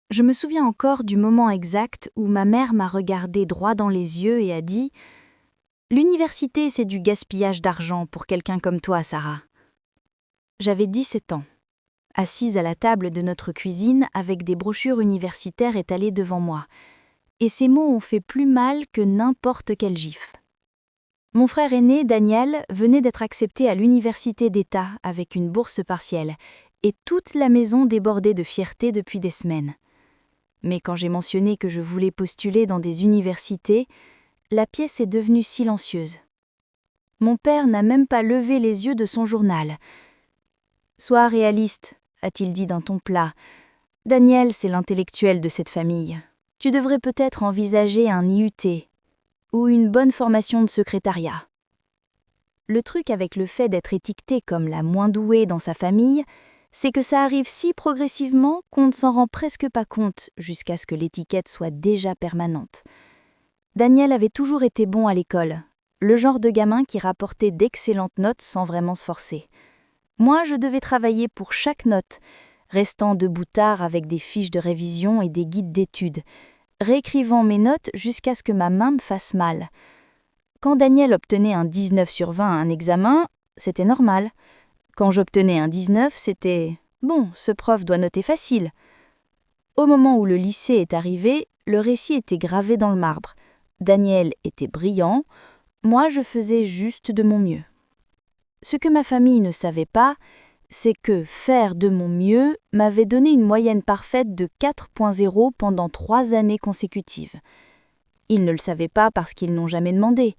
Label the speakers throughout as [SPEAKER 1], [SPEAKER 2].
[SPEAKER 1] Je me souviens encore du moment exact où ma mère m'a regardé droit dans les yeux et a dit « L'université, c'est du gaspillage d'argent pour quelqu'un comme toi, Sarah. » J'avais 17 ans, assise à la table de notre cuisine avec des brochures universitaires étalées devant moi, et ces mots ont fait plus mal que n'importe quel gifle. Mon frère aîné, Daniel, venait d'être accepté à l'université d'État avec une bourse partielle, et toute la maison débordait de fierté depuis des semaines. Mais quand j'ai mentionné que je voulais postuler dans des universités, la pièce est devenue silencieuse. Mon père n'a même pas levé les yeux de son journal. « Sois réaliste, a-t-il dit d'un ton plat. Daniel, c'est l'intellectuel de cette famille. Tu devrais peut-être envisager un IUT ou une bonne formation de secrétariat. » Le truc avec le fait d'être étiqueté comme la moins douée dans sa famille, c'est que ça arrive si progressivement qu'on ne s'en rend presque pas compte jusqu'à ce que l'étiquette soit déjà permanente. Daniel avait toujours été bon à l'école, le genre de gamin qui rapportait d'excellentes notes sans vraiment se forcer. Moi, je devais travailler pour chaque note, restant debout tard avec des fiches de révision et des guides d'études, réécrivant mes notes jusqu'à ce que ma main me fasse mal. Quand Daniel obtenait un 19 sur 20 à un examen, c'était normal. Quand j'obtenais un 19, c'était « bon, ce prof doit noter facile ». Au moment où le lycée est arrivé, le récit était gravé dans le marbre. Daniel était brillant, moi je faisais juste de mon mieux. Ce que ma famille ne savait pas, c'est que faire de mon mieux m'avait donné une moyenne parfaite de 4.0 pendant 3 années consécutives. Ils ne le savaient pas parce qu'ils n'ont jamais demandé.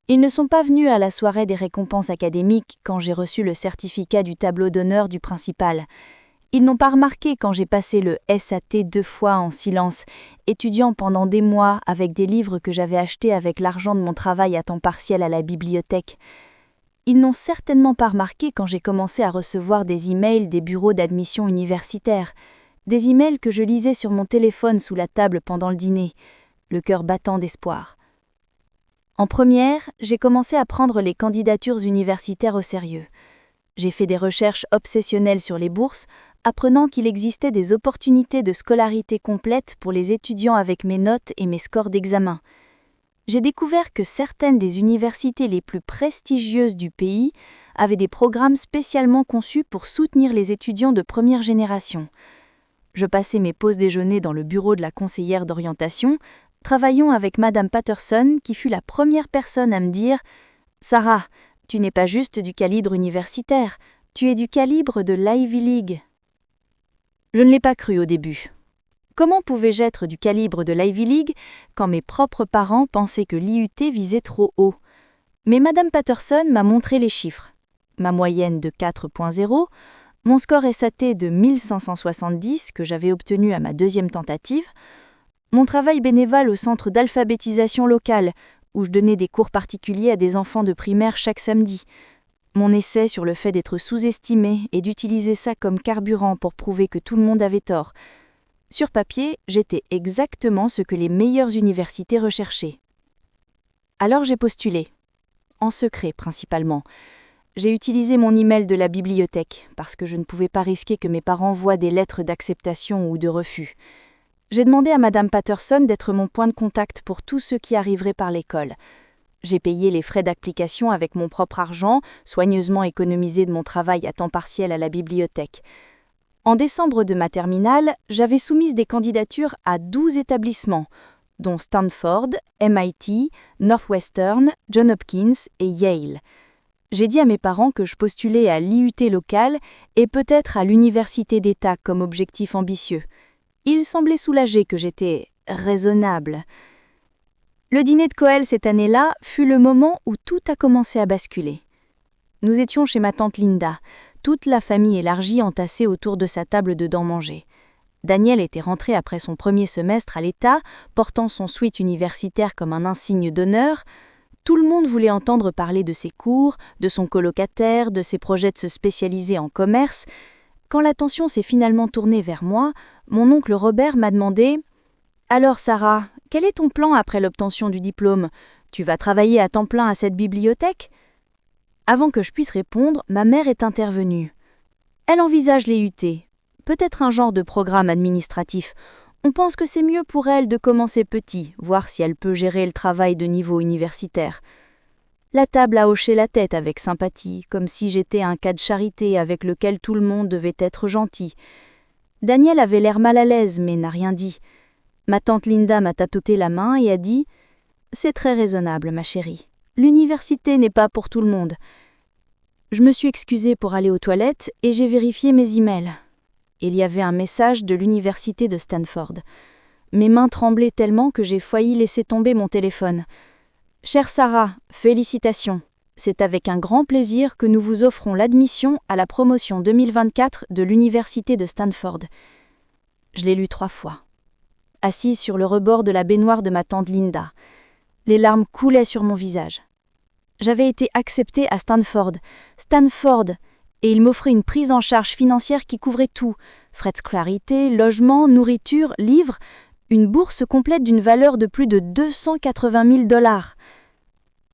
[SPEAKER 1] Ils ne sont pas venus à la soirée des récompenses académiques quand j'ai reçu le certificat du tableau d'honneur du principal. Ils n'ont pas remarqué quand j'ai passé le SAT 2 fois en silence, étudiant pendant des mois avec des livres que j'avais achetés avec l'argent de mon travail à temps partiel à la bibliothèque. Ils n'ont certainement pas remarqué quand j'ai commencé à recevoir des emails des bureaux d'admission universitaires, des emails que je lisais sur mon téléphone sous la table pendant le dîner, le cœur battant d'espoir. En première, j'ai commencé à prendre les candidatures universitaires au sérieux. J'ai fait des recherches obsessionnelles sur les bourses, apprenant qu'il existait des opportunités de scolarité complète pour les étudiants avec mes notes et mes scores d'examen. J'ai découvert que certaines des universités les plus prestigieuses du pays avaient des programmes spécialement conçus pour soutenir les étudiants de première génération. Je passais mes pauses déjeuner dans le bureau de la conseillère d'orientation, travaillant avec Madame Patterson, qui fut la première personne à me dire « Sarah, tu n'es pas juste du calibre universitaire, tu es du calibre de l'Ivy League. » Je ne l'ai pas cru au début. Comment pouvais-je être du calibre de l'Ivy League quand mes propres parents pensaient que l'IUT visait trop haut? Mais Madame Patterson m'a montré les chiffres. Ma moyenne de 4.0, mon score SAT de 1570 que j'avais obtenu à ma deuxième tentative, mon travail bénévole au centre d'alphabétisation locale, où je donnais des cours particuliers à des enfants de primaire chaque samedi, mon essai sur le fait d'être sous-estimé et d'utiliser ça comme carburant pour prouver que tout le monde avait tort. Sur papier, j'étais exactement ce que les meilleures universités recherchaient. Alors j'ai postulé, en secret principalement. J'ai utilisé mon email de la bibliothèque, parce que je ne pouvais pas risquer que mes parents voient des lettres d'acceptation ou de refus. J'ai demandé à Madame Patterson d'être mon point de contact pour tous ceux qui arriveraient par l'école. J'ai payé les frais d'application avec mon propre argent, soigneusement économisé de mon travail à temps partiel à la bibliothèque. En décembre de ma terminale, j'avais soumis des candidatures à 12 établissements, dont Stanford, MIT, Northwestern, Johns Hopkins et Yale. J'ai dit à mes parents que je postulais à l'IUT locale et peut-être à l'université d'État comme objectif ambitieux. Ils semblaient soulagés que j'étais raisonnable. Le dîner de Coël cette année-là fut le moment où tout a commencé à basculer. Nous étions chez ma tante Linda, toute la famille élargie entassée autour de sa table de dents-manger. Daniel était rentré après son premier semestre à l'État, portant son sweat universitaire comme un insigne d'honneur. Tout le monde voulait entendre parler de ses cours, de son colocataire, de ses projets de se spécialiser en commerce. Quand l'attention s'est finalement tournée vers moi, mon oncle Robert m'a demandé « Alors Sarah, quel est ton plan après l'obtention du diplôme? Tu vas travailler à temps plein à cette bibliothèque ?» Avant que je puisse répondre, ma mère est intervenue. « Elle envisage les UT. peut-être un genre de programme administratif. On pense que c'est mieux pour elle de commencer petit, voir si elle peut gérer le travail de niveau universitaire. La table a hoché la tête avec sympathie, comme si j'étais un cas de charité avec lequel tout le monde devait être gentil. Daniel avait l'air mal à l'aise, mais n'a rien dit. Ma tante Linda m'a tapoté la main et a dit « C'est très raisonnable, ma chérie. L'université n'est pas pour tout le monde. » Je me suis excusée pour aller aux toilettes et j'ai vérifié mes emails. Il y avait un message de l'université de Stanford. Mes mains tremblaient tellement que j'ai failli laisser tomber mon téléphone. « Chère Sarah, félicitations. C'est avec un grand plaisir que nous vous offrons l'admission à la promotion 2024 de l'université de Stanford. » Je l'ai lu 3 fois. Assise sur le rebord de la baignoire de ma tante Linda. Les larmes coulaient sur mon visage. J'avais été acceptée à Stanford, et il m'offrait une prise en charge financière qui couvrait tout, frais de scolarité, logement, nourriture, livres, une bourse complète d'une valeur de plus de 280 000 $.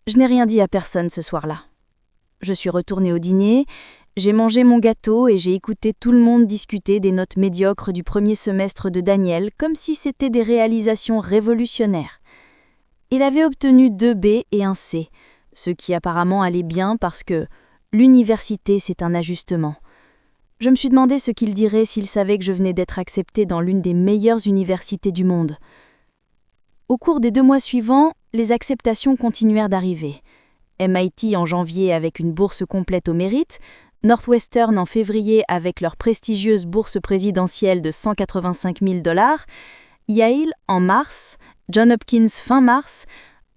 [SPEAKER 1] Je n'ai rien dit à personne ce soir-là. Je suis retournée au dîner, j'ai mangé mon gâteau et j'ai écouté tout le monde discuter des notes médiocres du premier semestre de Daniel comme si c'était des réalisations révolutionnaires. Il avait obtenu 2 B et un C, ce qui apparemment allait bien parce que l'université, c'est un ajustement. Je me suis demandé ce qu'il dirait s'il savait que je venais d'être acceptée dans l'une des meilleures universités du monde. Au cours des 2 mois suivants, les acceptations continuèrent d'arriver. MIT en janvier avec une bourse complète au mérite, Northwestern en février avec leur prestigieuse bourse présidentielle de 185 000 $, Yale en mars, Johns Hopkins fin mars.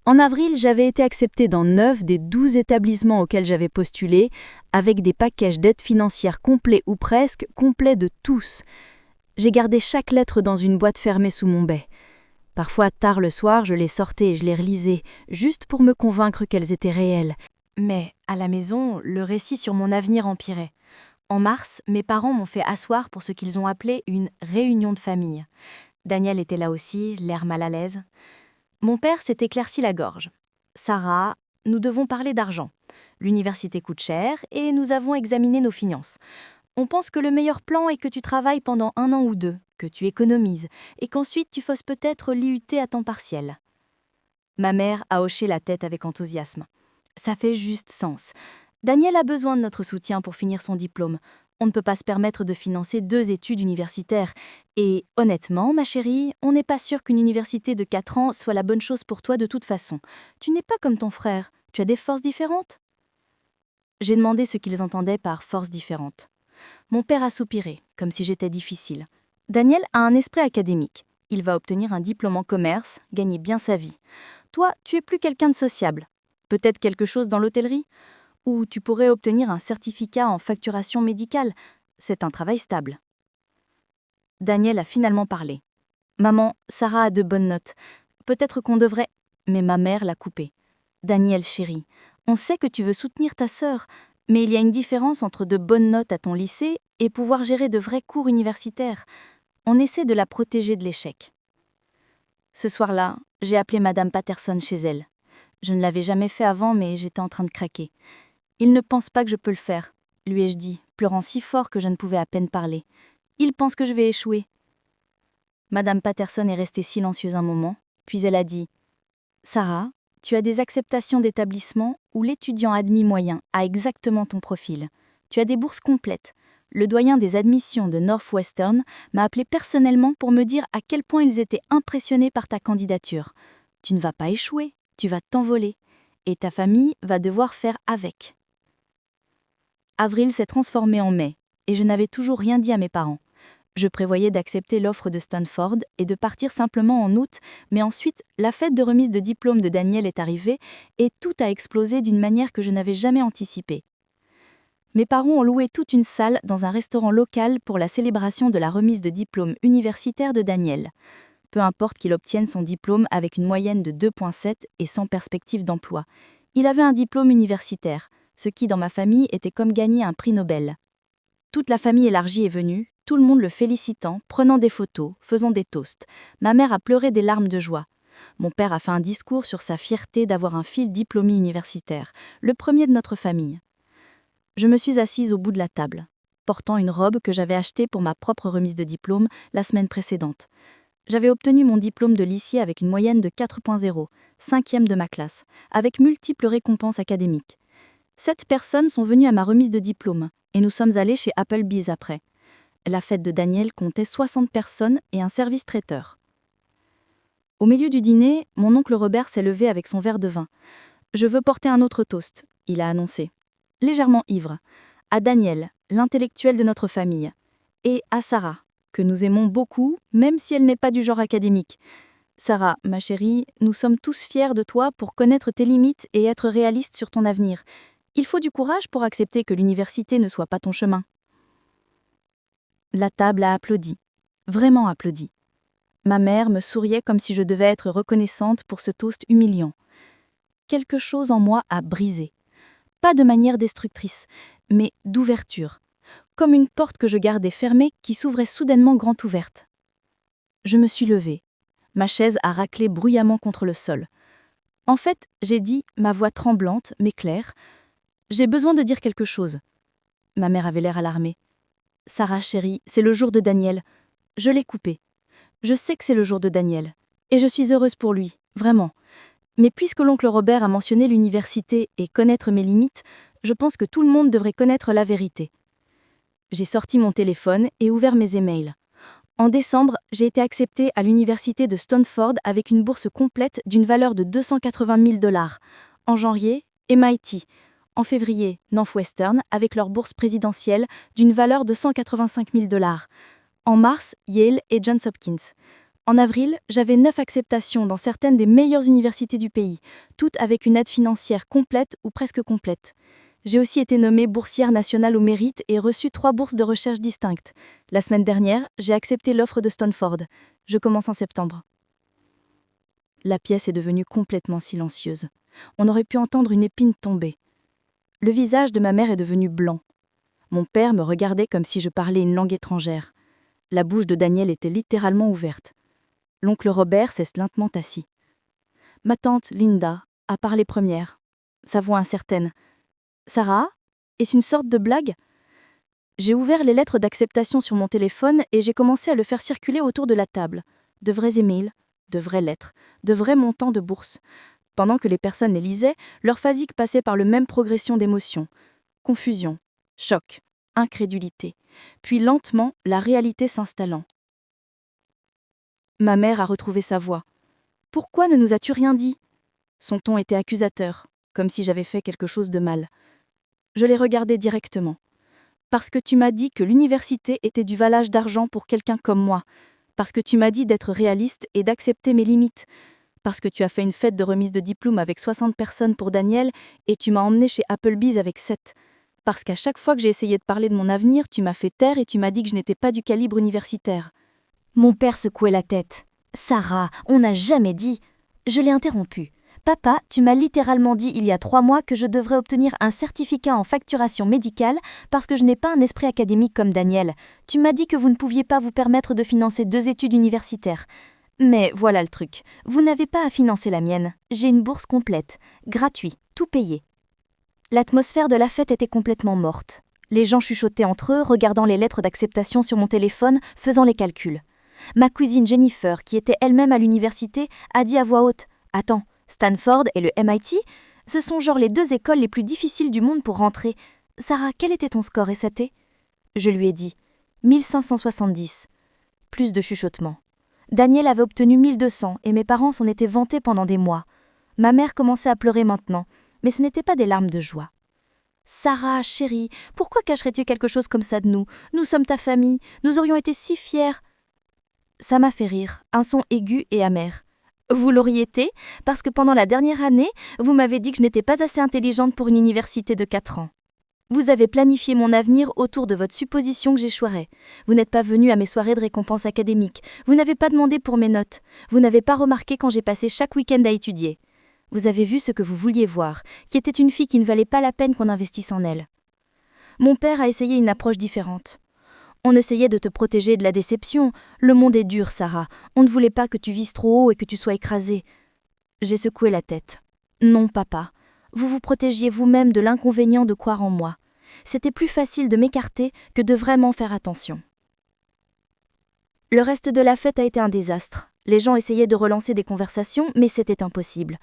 [SPEAKER 1] En avril, j'avais été acceptée dans 9 des 12 établissements auxquels j'avais postulé, avec des packages d'aide financière complets ou presque complets de tous. J'ai gardé chaque lettre dans une boîte fermée sous mon bec. Parfois, tard le soir, je les sortais et je les relisais, juste pour me convaincre qu'elles étaient réelles. Mais, à la maison, le récit sur mon avenir empirait. En mars, mes parents m'ont fait asseoir pour ce qu'ils ont appelé une réunion de famille. Daniel était là aussi, l'air mal à l'aise. Mon père s'est éclairci la gorge. « Sarah, nous devons parler d'argent. L'université coûte cher et nous avons examiné nos finances. On pense que le meilleur plan est que tu travailles pendant 1 an ou 2, que tu économises et qu'ensuite tu fasses peut-être l'IUT à temps partiel. » Ma mère a hoché la tête avec enthousiasme. Ça fait juste sens. Daniel a besoin de notre soutien pour finir son diplôme. On ne peut pas se permettre de financer 2 études universitaires. Et honnêtement, ma chérie, on n'est pas sûr qu'une université de 4 ans soit la bonne chose pour toi de toute façon. Tu n'es pas comme ton frère. Tu as des forces différentes. J'ai demandé ce qu'ils entendaient par forces différentes. Mon père a soupiré, comme si j'étais difficile. Daniel a un esprit académique. Il va obtenir un diplôme en commerce, gagner bien sa vie. Toi, tu es plus quelqu'un de sociable. Peut-être quelque chose dans l'hôtellerie ? Ou tu pourrais obtenir un certificat en facturation médicale. C'est un travail stable. Daniel a finalement parlé. « Maman, Sarah a de bonnes notes. Peut-être qu'on devrait... » Mais ma mère l'a coupé. « Daniel, chérie, on sait que tu veux soutenir ta sœur, mais il y a une différence entre de bonnes notes à ton lycée et pouvoir gérer de vrais cours universitaires. On essaie de la protéger de l'échec. » Ce soir-là, j'ai appelé Madame Patterson chez elle. Je ne l'avais jamais fait avant, mais j'étais en train de craquer. « Il ne pense pas que je peux le faire, » lui ai-je dit, pleurant si fort que je ne pouvais à peine parler. « Il pense que je vais échouer. » Madame Patterson est restée silencieuse un moment, puis elle a dit « Sarah, tu as des acceptations d'établissement où l'étudiant admis moyen a exactement ton profil. Tu as des bourses complètes. Le doyen des admissions de Northwestern m'a appelé personnellement pour me dire à quel point ils étaient impressionnés par ta candidature. Tu ne vas pas échouer, tu vas t'envoler. Et ta famille va devoir faire avec. » Avril s'est transformé en mai, et je n'avais toujours rien dit à mes parents. Je prévoyais d'accepter l'offre de Stanford et de partir simplement en août, mais ensuite, la fête de remise de diplôme de Daniel est arrivée et tout a explosé d'une manière que je n'avais jamais anticipée. Mes parents ont loué toute une salle dans un restaurant local pour la célébration de la remise de diplôme universitaire de Daniel. Peu importe qu'il obtienne son diplôme avec une moyenne de 2,7 et sans perspective d'emploi. Il avait un diplôme universitaire, ce qui, dans ma famille, était comme gagner un prix Nobel. Toute la famille élargie est venue, tout le monde le félicitant, prenant des photos, faisant des toasts. Ma mère a pleuré des larmes de joie. Mon père a fait un discours sur sa fierté d'avoir un fils diplômé universitaire, le premier de notre famille. Je me suis assise au bout de la table. portant une robe que j'avais achetée pour ma propre remise de diplôme la semaine précédente. J'avais obtenu mon diplôme de lycée avec une moyenne de 4.0, 5e de ma classe, avec multiples récompenses académiques. 7 personnes sont venues à ma remise de diplôme, et nous sommes allés chez Applebee's après. La fête de Daniel comptait 60 personnes et un service traiteur. Au milieu du dîner, mon oncle Robert s'est levé avec son verre de vin. « Je veux porter un autre toast », il a annoncé. Légèrement ivre. À Daniel, l'intellectuel de notre famille. Et à Sarah, que nous aimons beaucoup, même si elle n'est pas du genre académique. Sarah, ma chérie, nous sommes tous fiers de toi pour connaître tes limites et être réaliste sur ton avenir. Il faut du courage pour accepter que l'université ne soit pas ton chemin. La table a applaudi. Vraiment applaudi. Ma mère me souriait comme si je devais être reconnaissante pour ce toast humiliant. Quelque chose en moi a brisé. Pas de manière destructrice, mais d'ouverture. Comme une porte que je gardais fermée qui s'ouvrait soudainement grand ouverte. Je me suis levée. Ma chaise a raclé bruyamment contre le sol. En fait, j'ai dit, ma voix tremblante mais claire, « J'ai besoin de dire quelque chose. » Ma mère avait l'air alarmée. « Sarah, chérie, c'est le jour de Daniel. » Je l'ai coupé. Je sais que c'est le jour de Daniel. Et je suis heureuse pour lui, vraiment. Mais puisque l'oncle Robert a mentionné l'université et connaître mes limites, je pense que tout le monde devrait connaître la vérité. J'ai sorti mon téléphone et ouvert mes emails. En décembre, j'ai été acceptée à l'université de Stanford avec une bourse complète d'une valeur de 280 000 $. En janvier, MIT. En février, Northwestern avec leur bourse présidentielle d'une valeur de 185 000 $. En mars, Yale et Johns Hopkins. En avril, j'avais 9 acceptations dans certaines des meilleures universités du pays, toutes avec une aide financière complète ou presque complète. J'ai aussi été nommée boursière nationale au mérite et reçu 3 bourses de recherche distinctes. La semaine dernière, j'ai accepté l'offre de Stanford. Je commence en septembre. La pièce est devenue complètement silencieuse. On aurait pu entendre une épine tomber. Le visage de ma mère est devenu blanc. Mon père me regardait comme si je parlais une langue étrangère. La bouche de Daniel était littéralement ouverte. L'oncle Robert s'est lentement assis. Ma tante, Linda, a parlé première. Sa voix incertaine. « Sarah ? Est-ce une sorte de blague ?» J'ai ouvert les lettres d'acceptation sur mon téléphone et j'ai commencé à le faire circuler autour de la table. De vrais emails, de vraies lettres, de vrais montants de bourse. Pendant que les personnes les lisaient, leur phasique passait par la même progression d'émotions. Confusion, choc, incrédulité. Puis lentement, la réalité s'installant. Ma mère a retrouvé sa voix. « Pourquoi ne nous as-tu rien dit ?» Son ton était accusateur, comme si j'avais fait quelque chose de mal. Je l'ai regardé directement. « Parce que tu m'as dit que l'université était du valage d'argent pour quelqu'un comme moi. Parce que tu m'as dit d'être réaliste et d'accepter mes limites. Parce que tu as fait une fête de remise de diplôme avec 60 personnes pour Daniel et tu m'as emmené chez Applebee's avec 7. Parce qu'à chaque fois que j'ai essayé de parler de mon avenir, tu m'as fait taire et tu m'as dit que je n'étais pas du calibre universitaire. »
[SPEAKER 2] Mon père secouait la tête. « Sarah, on n'a jamais dit… » Je l'ai interrompu. « Papa, tu m'as littéralement dit il y a 3 mois que je devrais obtenir un certificat en facturation médicale parce que je n'ai pas un esprit académique comme Daniel. Tu m'as dit que vous ne pouviez pas vous permettre de financer 2 études universitaires. Mais voilà le truc, vous n'avez pas à financer la mienne. J'ai une bourse complète, gratuit, tout payé. » L'atmosphère de la fête était complètement morte. Les gens chuchotaient entre eux, regardant les lettres d'acceptation sur mon téléphone, faisant les calculs. Ma cousine Jennifer, qui était elle-même à l'université, a dit à voix haute « Attends, Stanford et le MIT, ce sont genre les 2 écoles les plus difficiles du monde pour rentrer. Sarah, quel était ton score SAT ?» Je lui ai dit « 1570. » Plus de chuchotements. Daniel avait obtenu 1200 et mes parents s'en étaient vantés pendant des mois. Ma mère commençait à pleurer maintenant, mais ce n'était pas des larmes de joie. « Sarah, chérie, pourquoi cacherais-tu quelque chose comme ça de nous ? Nous sommes ta famille, nous aurions été si fiers. » Ça m'a fait rire, un son aigu et amer. « Vous l'auriez été, parce que pendant la dernière année, vous m'avez dit que je n'étais pas assez intelligente pour une université de 4 ans. Vous avez planifié mon avenir autour de votre supposition que j'échouerais. Vous n'êtes pas venu à mes soirées de récompense académique. Vous n'avez pas demandé pour mes notes. Vous n'avez pas remarqué quand j'ai passé chaque week-end à étudier. Vous avez vu ce que vous vouliez voir, qui était une fille qui ne valait pas la peine qu'on investisse en elle. » Mon père a essayé une approche différente. On essayait de te protéger de la déception. Le monde est dur, Sarah. On ne voulait pas que tu vises trop haut et que tu sois écrasée. J'ai secoué la tête. Non, papa. Vous vous protégiez vous-même de l'inconvénient de croire en moi. C'était plus facile de m'écarter que de vraiment faire attention. Le reste de la fête a été un désastre. Les gens essayaient de relancer des conversations, mais c'était impossible.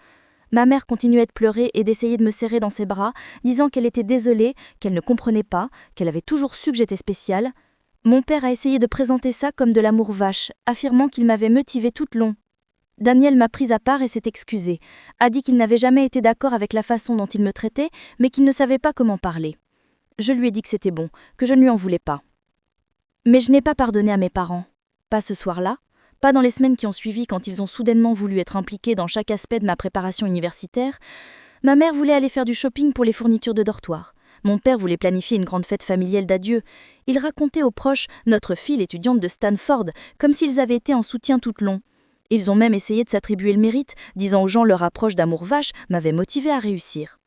[SPEAKER 2] Ma mère continuait de pleurer et d'essayer de me serrer dans ses bras, disant qu'elle était désolée, qu'elle ne comprenait pas, qu'elle avait toujours su que j'étais spéciale. Mon père a essayé de présenter ça comme de l'amour vache, affirmant qu'il m'avait motivée tout le long. Daniel m'a prise à part et s'est excusé, a dit qu'il n'avait jamais été d'accord avec la façon dont il me traitait, mais qu'il ne savait pas comment parler. Je lui ai dit que c'était bon, que je ne lui en voulais pas. Mais je n'ai pas pardonné à mes parents. Pas ce soir-là, pas dans les semaines qui ont suivi quand ils ont soudainement voulu être impliqués dans chaque aspect de ma préparation universitaire. Ma mère voulait aller faire du shopping pour les fournitures de dortoir. Mon père voulait planifier une grande fête familiale d'adieu. Il racontait aux proches notre fille l'étudiante de Stanford, comme s'ils avaient été en soutien tout le long. Ils ont même essayé de s'attribuer le mérite, disant aux gens leur approche d'amour vache m'avait motivé à réussir.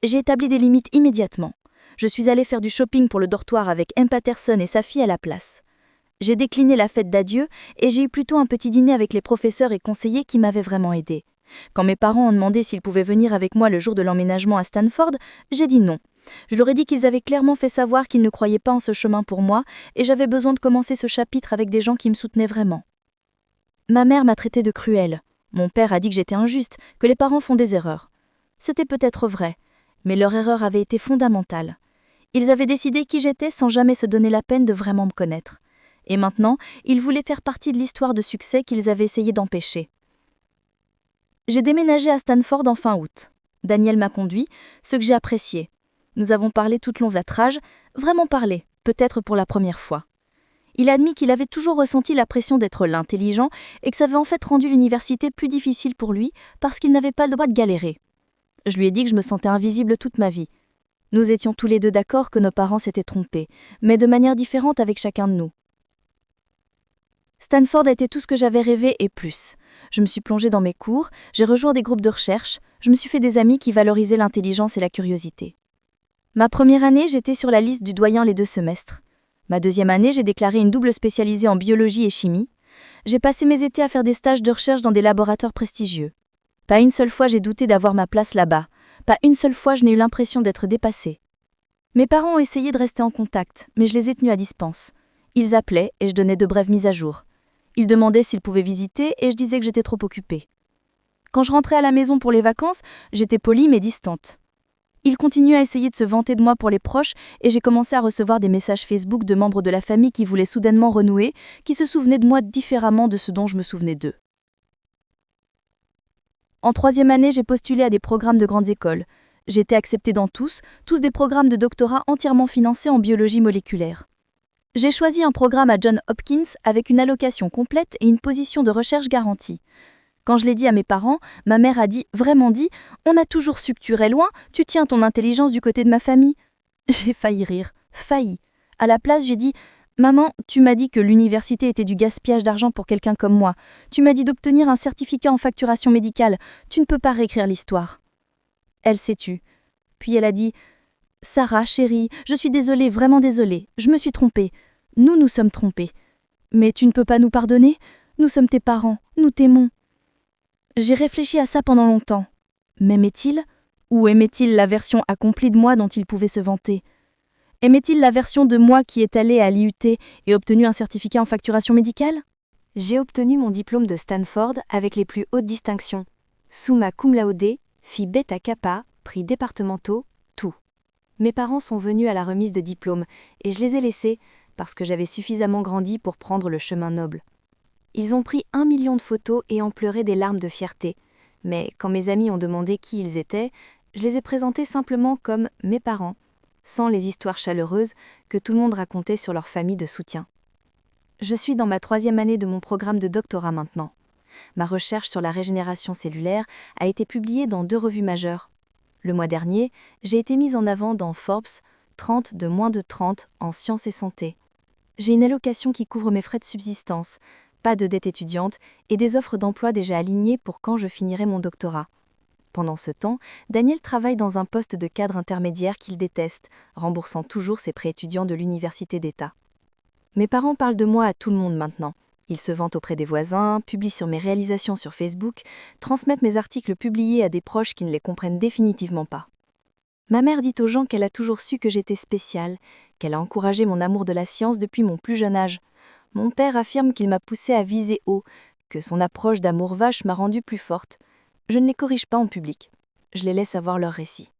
[SPEAKER 2] J'ai établi des limites immédiatement. Je suis allée faire du shopping pour le dortoir avec M. Patterson et sa fille à la place. J'ai décliné la fête d'adieu et j'ai eu plutôt un petit dîner avec les professeurs et conseillers qui m'avaient vraiment aidée. Quand mes parents ont demandé s'ils pouvaient venir avec moi le jour de l'emménagement à Stanford, j'ai dit non. Je leur ai dit qu'ils avaient clairement fait savoir qu'ils ne croyaient pas en ce chemin pour moi et j'avais besoin de commencer ce chapitre avec des gens qui me soutenaient vraiment. Ma mère m'a traitée de cruelle. Mon père a dit que j'étais injuste, que les parents font des erreurs. C'était peut-être vrai, mais leur erreur avait été fondamentale. Ils avaient décidé qui j'étais sans jamais se donner la peine de vraiment me connaître. Et maintenant, ils voulaient faire partie de l'histoire de succès qu'ils avaient essayé d'empêcher. J'ai déménagé à Stanford en fin août. Daniel m'a conduit, ce que j'ai apprécié. Nous avons parlé tout le long de la trage, vraiment parlé, peut-être pour la première fois. Il a admis qu'il avait toujours ressenti la pression d'être l'intelligent et que ça avait en fait rendu l'université plus difficile pour lui parce qu'il n'avait pas le droit de galérer. Je lui ai dit que je me sentais invisible toute ma vie. Nous étions tous les deux d'accord que nos parents s'étaient trompés, mais de manière différente avec chacun de nous. Stanford a été tout ce que j'avais rêvé et plus. Je me suis plongée dans mes cours, j'ai rejoint des groupes de recherche, je me suis fait des amis qui valorisaient l'intelligence et la curiosité. Ma première année, j'étais sur la liste du doyen les 2 semestres. Ma deuxième année, j'ai déclaré une double spécialisée en biologie et chimie. J'ai passé mes étés à faire des stages de recherche dans des laboratoires prestigieux. Pas une seule fois j'ai douté d'avoir ma place là-bas. Pas une seule fois je n'ai eu l'impression d'être dépassée. Mes parents ont essayé de rester en contact, mais je les ai tenus à distance. Ils appelaient et je donnais de brèves mises à jour. Ils demandaient s'ils pouvaient visiter et je disais que j'étais trop occupée. Quand je rentrais à la maison pour les vacances, j'étais polie mais distante. Ils continuaient à essayer de se vanter de moi pour les proches et j'ai commencé à recevoir des messages Facebook de membres de la famille qui voulaient soudainement renouer, qui se souvenaient de moi différemment de ce dont je me souvenais d'eux. En 3e année, j'ai postulé à des programmes de grandes écoles. J'ai été acceptée dans tous des programmes de doctorat entièrement financés en biologie moléculaire. J'ai choisi un programme à Johns Hopkins avec une allocation complète et une position de recherche garantie. Quand je l'ai dit à mes parents, ma mère a vraiment dit « On a toujours su que tu irais loin, tu tiens ton intelligence du côté de ma famille. » J'ai failli rire, failli. À la place, j'ai dit « Maman, tu m'as dit que l'université était du gaspillage d'argent pour quelqu'un comme moi. Tu m'as dit d'obtenir un certificat en facturation médicale. Tu ne peux pas réécrire l'histoire. » Elle s'est tue. Puis elle a dit « Sarah, chérie, je suis désolée, vraiment désolée. Je me suis trompée. Nous sommes trompés. Mais tu ne peux pas nous pardonner? Nous sommes tes parents, nous t'aimons. » J'ai réfléchi à ça pendant longtemps. M'aimait-il? Ou aimait-il la version accomplie de moi dont il pouvait se vanter? Aimait-il la version de moi qui est allée à l'IUT et obtenu un certificat en facturation médicale?
[SPEAKER 1] J'ai obtenu mon diplôme de Stanford avec les plus hautes distinctions. Summa cum laude, Phi Beta Kappa, prix départementaux, tout. Mes parents sont venus à la remise de diplôme et je les ai laissés parce que j'avais suffisamment grandi pour prendre le chemin noble. Ils ont pris 1 million de photos et ont pleuré des larmes de fierté. Mais quand mes amis ont demandé qui ils étaient, je les ai présentés simplement comme mes parents, sans les histoires chaleureuses que tout le monde racontait sur leur famille de soutien. Je suis dans ma 3e année de mon programme de doctorat maintenant. Ma recherche sur la régénération cellulaire a été publiée dans 2 revues majeures. Le mois dernier, j'ai été mise en avant dans Forbes 30 de moins de 30 en sciences et santé. J'ai une allocation qui couvre mes frais de subsistance, pas de dette étudiante et des offres d'emploi déjà alignées pour quand je finirai mon doctorat. Pendant ce temps, Daniel travaille dans un poste de cadre intermédiaire qu'il déteste, remboursant toujours ses prêts étudiants de l'université d'État. Mes parents parlent de moi à tout le monde maintenant. Ils se vantent auprès des voisins, publient sur mes réalisations sur Facebook, transmettent mes articles publiés à des proches qui ne les comprennent définitivement pas. Ma mère dit aux gens qu'elle a toujours su que j'étais spéciale, qu'elle a encouragé mon amour de la science depuis mon plus jeune âge. Mon père affirme qu'il m'a poussée à viser haut, que son approche d'amour vache m'a rendue plus forte. Je ne les corrige pas en public. Je les laisse avoir leur récit.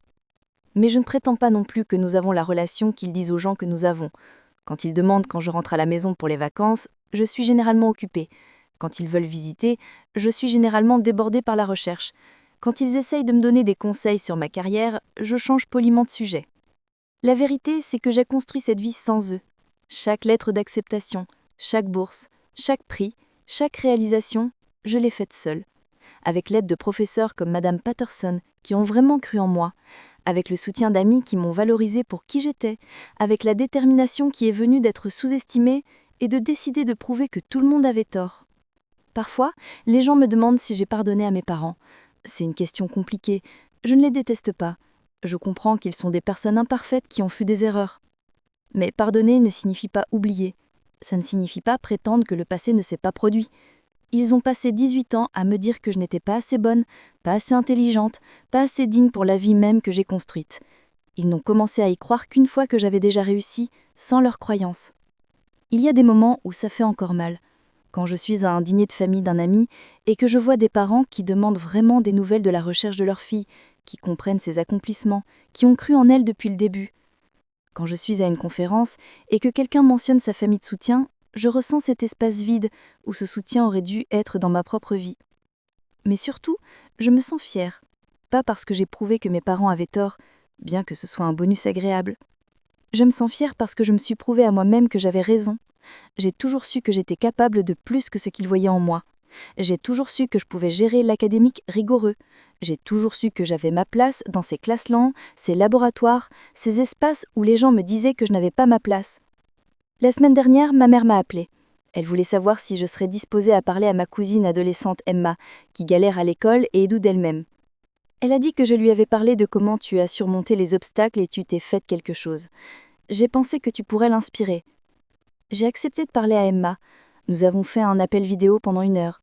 [SPEAKER 1] Mais je ne prétends pas non plus que nous avons la relation qu'ils disent aux gens que nous avons. Quand ils demandent quand je rentre à la maison pour les vacances, je suis généralement occupée. Quand ils veulent visiter, je suis généralement débordée par la recherche. Quand ils essayent de me donner des conseils sur ma carrière, je change poliment de sujet. La vérité, c'est que j'ai construit cette vie sans eux. Chaque lettre d'acceptation, chaque bourse, chaque prix, chaque réalisation, je l'ai faite seule. Avec l'aide de professeurs comme Madame Patterson, qui ont vraiment cru en moi, avec le soutien d'amis qui m'ont valorisée pour qui j'étais, avec la détermination qui est venue d'être sous-estimée et de décider de prouver que tout le monde avait tort. Parfois, les gens me demandent si j'ai pardonné à mes parents. C'est une question compliquée. Je ne les déteste pas. Je comprends qu'ils sont des personnes imparfaites qui ont fait des erreurs. Mais pardonner ne signifie pas oublier. Ça ne signifie pas prétendre que le passé ne s'est pas produit. Ils ont passé 18 ans à me dire que je n'étais pas assez bonne, pas assez intelligente, pas assez digne pour la vie même que j'ai construite. Ils n'ont commencé à y croire qu'une fois que j'avais déjà réussi, sans leur croyance. Il y a des moments où ça fait encore mal. Quand je suis à un dîner de famille d'un ami et que je vois des parents qui demandent vraiment des nouvelles de la recherche de leur fille, qui comprennent ses accomplissements, qui ont cru en elle depuis le début. Quand je suis à une conférence et que quelqu'un mentionne sa famille de soutien, je ressens cet espace vide où ce soutien aurait dû être dans ma propre vie. Mais surtout, je me sens fière. Pas parce que j'ai prouvé que mes parents avaient tort, bien que ce soit un bonus agréable. Je me sens fière parce que je me suis prouvé à moi-même que j'avais raison. J'ai toujours su que j'étais capable de plus que ce qu'ils voyaient en moi. J'ai toujours su que je pouvais gérer l'académique rigoureux. J'ai toujours su que j'avais ma place dans ces classes lents, ces laboratoires, ces espaces où les gens me disaient que je n'avais pas ma place. La semaine dernière, ma mère m'a appelée. Elle voulait savoir si je serais disposée à parler à ma cousine adolescente Emma, qui galère à l'école et est douée d'elle-même. Elle a dit que je lui avais parlé de comment tu as surmonté les obstacles et tu t'es faite quelque chose. J'ai pensé que tu pourrais l'inspirer. J'ai accepté de parler à Emma. Nous avons fait un appel vidéo pendant 1 heure.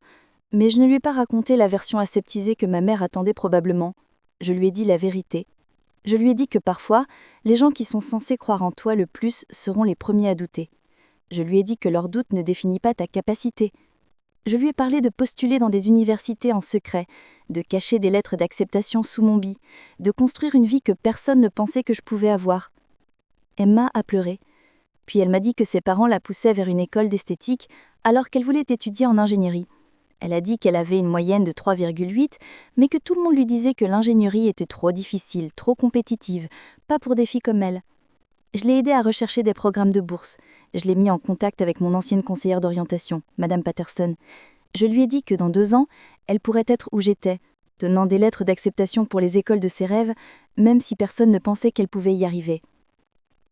[SPEAKER 1] Mais je ne lui ai pas raconté la version aseptisée que ma mère attendait probablement. Je lui ai dit la vérité. Je lui ai dit que parfois, les gens qui sont censés croire en toi le plus seront les premiers à douter. Je lui ai dit que leur doute ne définit pas ta capacité. Je lui ai parlé de postuler dans des universités en secret, de cacher des lettres d'acceptation sous mon lit, de construire une vie que personne ne pensait que je pouvais avoir. Emma a pleuré. Puis elle m'a dit que ses parents la poussaient vers une école d'esthétique alors qu'elle voulait étudier en ingénierie. Elle a dit qu'elle avait une moyenne de 3,8, mais que tout le monde lui disait que l'ingénierie était trop difficile, trop compétitive, pas pour des filles comme elle. Je l'ai aidée à rechercher des programmes de bourse. Je l'ai mis en contact avec mon ancienne conseillère d'orientation, Madame Patterson. Je lui ai dit que dans 2 ans, elle pourrait être où j'étais, tenant des lettres d'acceptation pour les écoles de ses rêves, même si personne ne pensait qu'elle pouvait y arriver.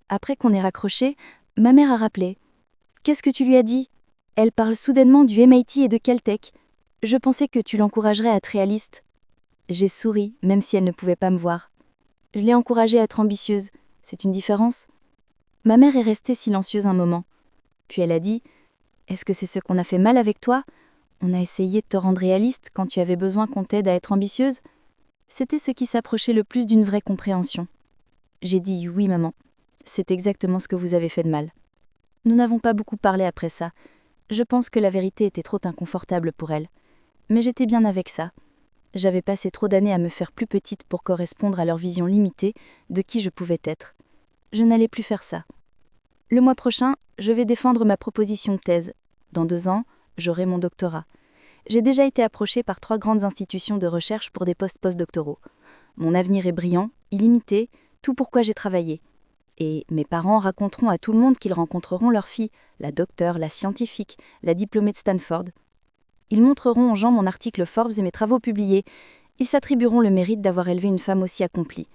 [SPEAKER 1] Après qu'on ait raccroché, ma mère a rappelé. « Qu'est-ce que tu lui as dit ? Elle parle soudainement du MIT et de Caltech. Je pensais que tu l'encouragerais à être réaliste. » J'ai souri, même si elle ne pouvait pas me voir. Je l'ai encouragée à être ambitieuse. C'est une différence ? Ma mère est restée silencieuse un moment. Puis elle a dit « Est-ce que c'est ce qu'on a fait mal avec toi ? On a essayé de te rendre réaliste quand tu avais besoin qu'on t'aide à être ambitieuse ?» C'était ce qui s'approchait le plus d'une vraie compréhension. J'ai dit « Oui, maman. C'est exactement ce que vous avez fait de mal. » Nous n'avons pas beaucoup parlé après ça. Je pense que la vérité était trop inconfortable pour elle. Mais j'étais bien avec ça. J'avais passé trop d'années à me faire plus petite pour correspondre à leur vision limitée de qui je pouvais être. Je n'allais plus faire ça. Le mois prochain, je vais défendre ma proposition de thèse. Dans 2 ans, j'aurai mon doctorat. J'ai déjà été approchée par 3 grandes institutions de recherche pour des postes postdoctoraux. Mon avenir est brillant, illimité, tout pourquoi j'ai travaillé. Et mes parents raconteront à tout le monde qu'ils rencontreront leur fille, la docteure, la scientifique, la diplômée de Stanford. Ils montreront aux gens mon article Forbes et mes travaux publiés. Ils s'attribueront le mérite d'avoir élevé une femme aussi accomplie.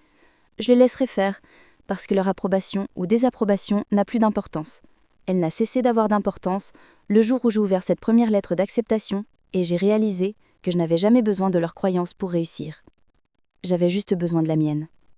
[SPEAKER 1] Je les laisserai faire, parce que leur approbation ou désapprobation n'a plus d'importance. Elle n'a cessé d'avoir d'importance le jour où j'ai ouvert cette première lettre d'acceptation et j'ai réalisé que je n'avais jamais besoin de leur croyance pour réussir. J'avais juste besoin de la mienne.